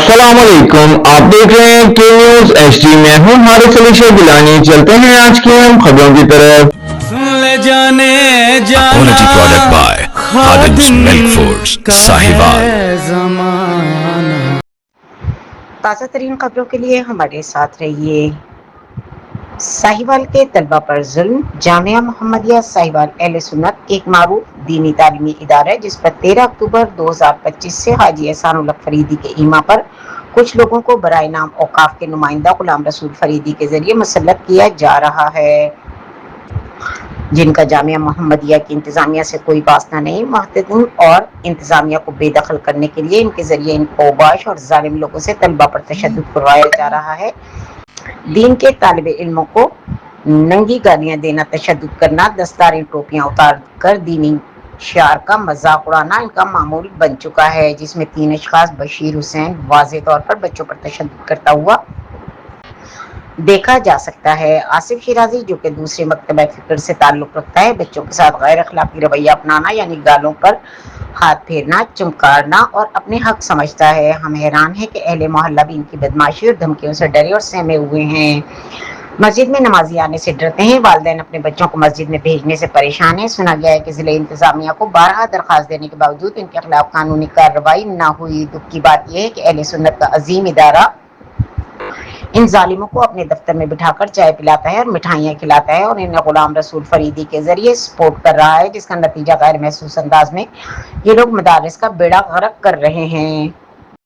السلام علیکم، آپ دیکھ رہے ہیں کے نیوز ایچ ڈی میں ہوں حارث علی شیخ گیلانی۔ چلتے ہیں آج کی اہم خبروں کی طرف۔ لے جانے جانا Quality product by Khadim's Milk Foods, کا Sahiwal. ہے زمانہ۔ تازہ ترین خبروں کے لیے ہمارے ساتھ رہیے۔ ساہیوال کے طلبہ پر ظلم۔ جامعہ محمدیہ ساہیوال اہل سنت ایک معروف دینی تعلیمی ادارہ ہے جس پر 13 اکتوبر 2025 سے حاجی احسان الحق فریدی کے ایما پر کچھ لوگوں کو برائے نام اوقاف کے نمائندہ غلام رسول فریدی کے ذریعے مسلط کیا جا رہا ہے، جن کا جامعہ محمدیہ کی انتظامیہ سے کوئی واسطہ نہیں۔ محتدین اور انتظامیہ کو بے دخل کرنے کے لیے ان کے ذریعے ان اوباش اور ظالم لوگوں سے طلبہ پر تشدد کروایا جا رہا ہے۔ دین کے طالب علموں کو ننگی گالیاں دینا، تشدد کرنا، دستاریں ٹوپیاں اتار کر دینی شعار کا مذاق اڑانا ان کا معمول بن چکا ہے، جس میں 3 اشخاص بشیر حسین واضح طور پر بچوں پر تشدد کرتا ہوا دیکھا جا سکتا ہے۔ آصف شیرازی جو کہ دوسرے مکتبہ فکر سے تعلق رکھتا ہے، بچوں کے ساتھ غیر اخلاقی رویہ اپنانا یعنی گالوں پر ہاتھ پھیرنا، چمکارنا اور اپنے حق سمجھتا ہے۔ ہم حیران ہیں کہ اہل محلہ بھی ان کی بدماشی اور دھمکیوں سے ڈرے اور سہمے ہوئے ہیں۔ مسجد میں نمازی آنے سے ڈرتے ہیں، والدین اپنے بچوں کو مسجد میں بھیجنے سے پریشان ہیں۔ سنا گیا ہے کہ ضلع انتظامیہ کو 12 درخواست دینے کے باوجود ان کے خلاف قانونی کارروائی نہ ہوئی۔ دکھ کی بات یہ ہے کہ اہل سنت کا عظیم ادارہ ان ظالموں کو اپنے دفتر میں بٹھا کر چائے پلاتا ہے اور مٹھائیاں کھلاتا ہے اور انہیں غلام رسول فریدی کے ذریعے سپورٹ کر رہا ہے، جس کا نتیجہ غیر محسوس انداز میں یہ لوگ مدارس کا بیڑا غرق کر رہے ہیں۔